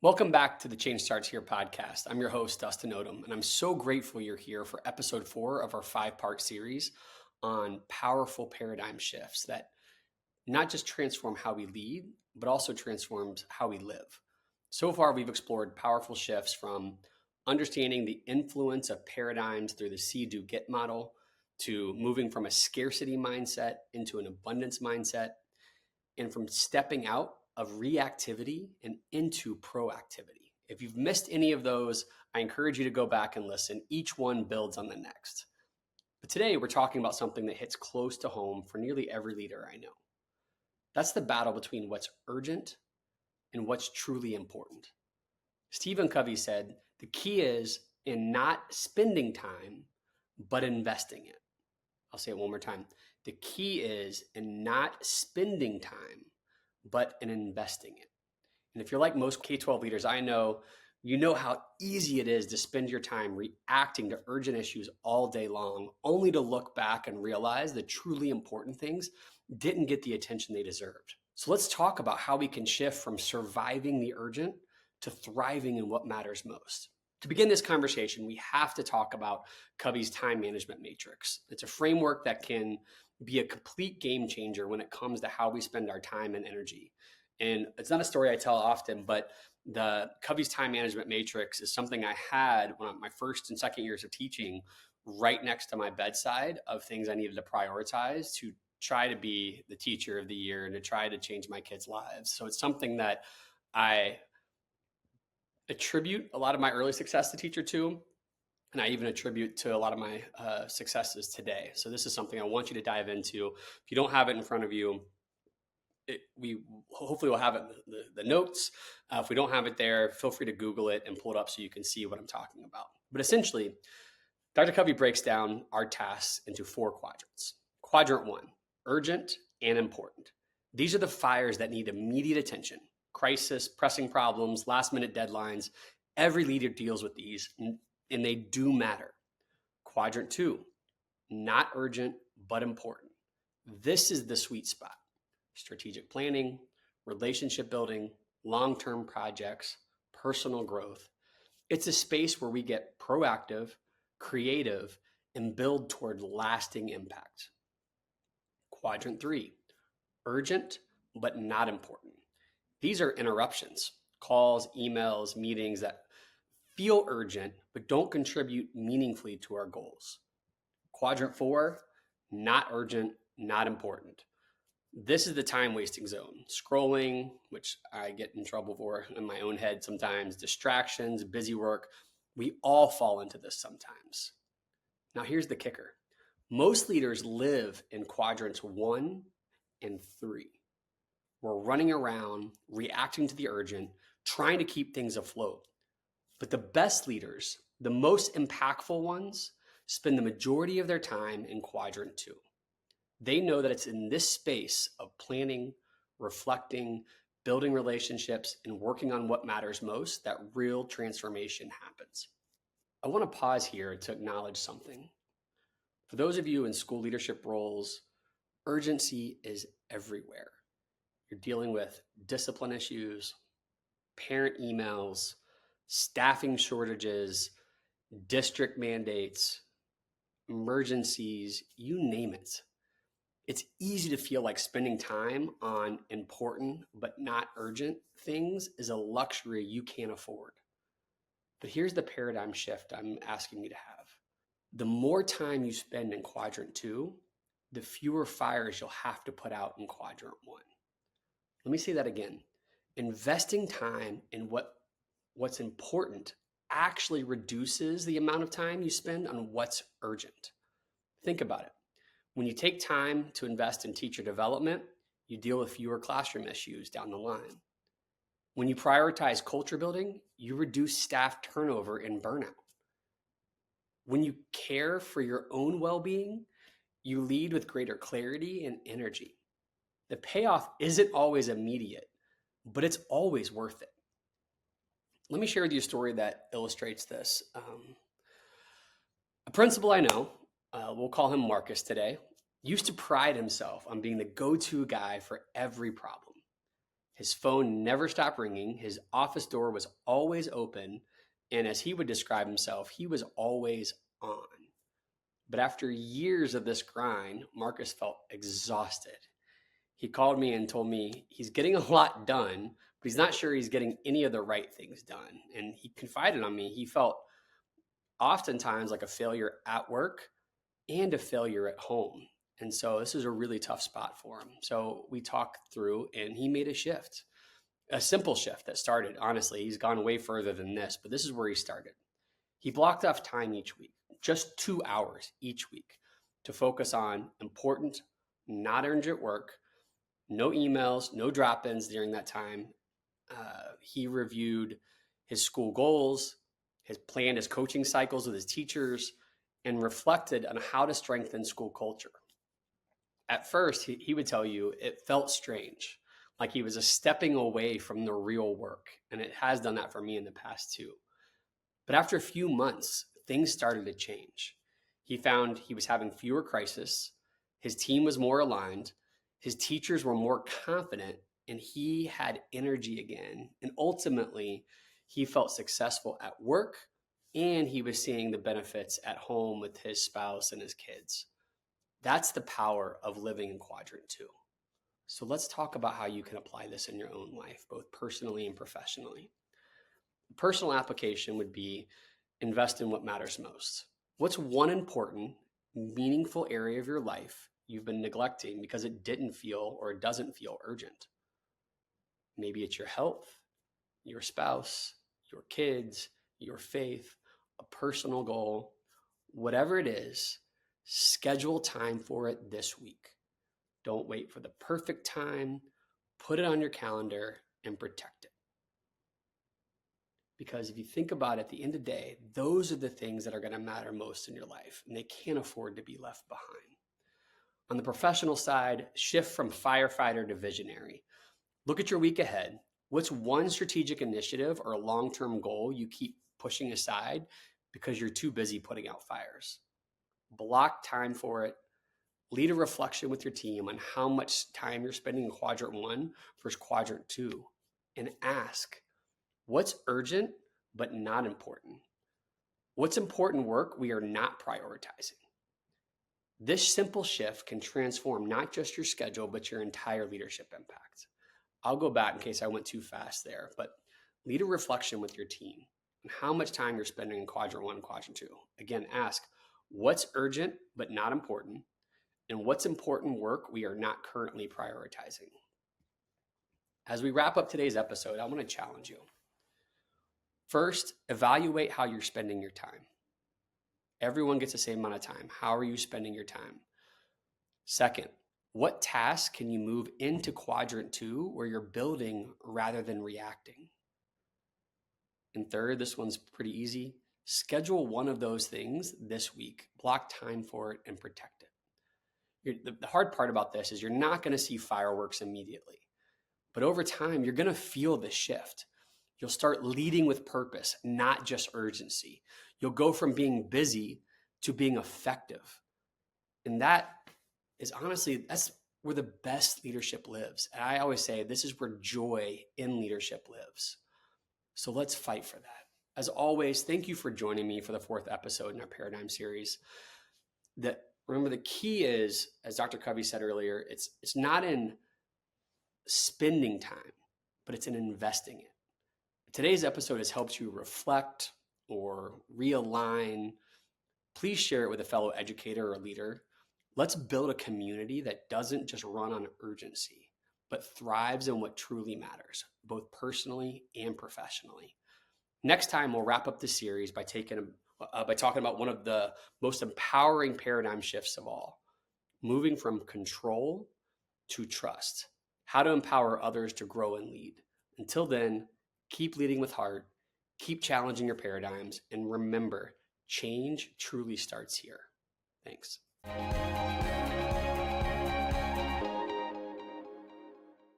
Welcome back to the Change Starts Here podcast. I'm your host, Dustin Odham, and I'm so grateful you're here for episode 4 of our 5-part series on powerful paradigm shifts that not just transform how we lead, but also transforms how we live. So far, we've explored powerful shifts from understanding the influence of paradigms through the see-do-get model to moving from a scarcity mindset into an abundance mindset, and from stepping out of reactivity and into proactivity. If you've missed any of those, I encourage you to go back and listen. Each one builds on the next. But today we're talking about something that hits close to home for nearly every leader I know. That's the battle between what's urgent and what's truly important. Stephen Covey said, the key is in not spending time, but investing it. I'll say it one more time. The key is in not spending time, but in investing it. And if you're like most K-12 leaders I know, you know how easy it is to spend your time reacting to urgent issues all day long, only to look back and realize the truly important things didn't get the attention they deserved. So let's talk about how we can shift from surviving the urgent to thriving in what matters most. To begin this conversation, we have to talk about Covey's time management matrix. It's a framework that can be a complete game changer when it comes to how we spend our time and energy. And it's not a story I tell often, but the Covey's time management matrix is something I had when my first and second years of teaching right next to my bedside of things I needed to prioritize to try to be the teacher of the year and to try to change my kids' lives. So it's something that I attribute a lot of my early success to teacher to, and I even attribute to a lot of my successes today. So this is something I want you to dive into. If you don't have it in front of you, we hopefully will have it in the notes. If we don't have it there, feel free to Google it and pull it up so you can see what I'm talking about. But essentially, Dr. Covey breaks down our tasks into 4 quadrants. Quadrant 1, urgent and important. These are the fires that need immediate attention. Crisis, pressing problems, last-minute deadlines. Every leader deals with these, and they do matter. Quadrant 2, not urgent, but important. This is the sweet spot. Strategic planning, relationship building, long-term projects, personal growth. It's a space where we get proactive, creative, and build toward lasting impact. Quadrant 3, urgent, but not important. These are interruptions, calls, emails, meetings that feel urgent, but don't contribute meaningfully to our goals. Quadrant 4, not urgent, not important. This is the time wasting zone. Scrolling, which I get in trouble for in my own head sometimes, distractions, busy work. We all fall into this sometimes. Now here's the kicker. Most leaders live in quadrants 1 and 3. We're running around, reacting to the urgent, trying to keep things afloat. But the best leaders, the most impactful ones, spend the majority of their time in quadrant 2. They know that it's in this space of planning, reflecting, building relationships, and working on what matters most that real transformation happens. I want to pause here to acknowledge something. For those of you in school leadership roles, urgency is everywhere. You're dealing with discipline issues, parent emails, staffing shortages, district mandates, emergencies, you name it. It's easy to feel like spending time on important but not urgent things is a luxury you can't afford. But here's the paradigm shift I'm asking you to have. The more time you spend in quadrant 2, the fewer fires you'll have to put out in quadrant 1. Let me say that again. Investing time in what's important actually reduces the amount of time you spend on what's urgent. Think about it. When you take time to invest in teacher development, you deal with fewer classroom issues down the line. When you prioritize culture building, you reduce staff turnover and burnout. When you care for your own well-being, you lead with greater clarity and energy. The payoff isn't always immediate, but it's always worth it. Let me share with you a story that illustrates this. A principal I know, we'll call him Marcus today, used to pride himself on being the go-to guy for every problem. His phone never stopped ringing. His office door was always open. And as he would describe himself, he was always on. But after years of this grind, Marcus felt exhausted. He called me and told me he's getting a lot done, but he's not sure he's getting any of the right things done. And he confided on me. He felt oftentimes like a failure at work and a failure at home. And so this is a really tough spot for him. So we talked through and he made a shift, a simple shift that started. Honestly, he's gone way further than this, but this is where he started. He blocked off time each week, just 2 hours each week, to focus on important, not urgent work, no emails, no drop-ins during that time. He reviewed his school goals, planned his coaching cycles with his teachers, and reflected on how to strengthen school culture. At first, he would tell you it felt strange, like he was stepping away from the real work. And it has done that for me in the past too. But after a few months, things started to change. He found he was having fewer crises. His team was more aligned. His teachers were more confident, and he had energy again. And ultimately, he felt successful at work, and he was seeing the benefits at home with his spouse and his kids. That's the power of living in quadrant 2. So let's talk about how you can apply this in your own life, both personally and professionally. Personal application would be invest in what matters most. What's one important, meaningful area of your life you've been neglecting because it didn't feel or it doesn't feel urgent? Maybe it's your health, your spouse, your kids, your faith, a personal goal, whatever it is. Schedule time for it this week. Don't wait for the perfect time. Put it on your calendar and protect it. Because if you think about it, at the end of the day, those are the things that are going to matter most in your life, and they can't afford to be left behind. On the professional side, shift from firefighter to visionary. Look at your week ahead. What's one strategic initiative or a long-term goal you keep pushing aside because you're too busy putting out fires? Block time for it. Lead a reflection with your team on how much time you're spending in quadrant 1 versus quadrant 2. And ask, what's urgent but not important? What's important work we are not prioritizing? This simple shift can transform not just your schedule, but your entire leadership impact. I'll go back in case I went too fast there, but lead a reflection with your team on how much time you're spending in quadrant 1 and quadrant 2. Again, ask, what's urgent but not important? And what's important work we are not currently prioritizing? As we wrap up today's episode, I want to challenge you. First, evaluate how you're spending your time. Everyone gets the same amount of time. How are you spending your time? Second, what tasks can you move into quadrant 2 where you're building rather than reacting? And third, this one's pretty easy. Schedule one of those things this week. Block time for it and protect it. The hard part about this is you're not going to see fireworks immediately. But over time, you're going to feel the shift. You'll start leading with purpose, not just urgency. You'll go from being busy to being effective. And that is honestly, that's where the best leadership lives. And I always say this is where joy in leadership lives. So let's fight for that. As always, thank you for joining me for the 4th episode in our Paradigm series. Remember, the key is, as Dr. Covey said earlier, it's not in spending time, but it's in investing it. Today's episode has helped you reflect or realign. Please share it with a fellow educator or leader. Let's build a community that doesn't just run on urgency, but thrives in what truly matters, both personally and professionally. Next time, we'll wrap up the series by talking about one of the most empowering paradigm shifts of all, moving from control to trust, how to empower others to grow and lead. Until then, keep leading with heart, keep challenging your paradigms, and remember, change truly starts here. Thanks.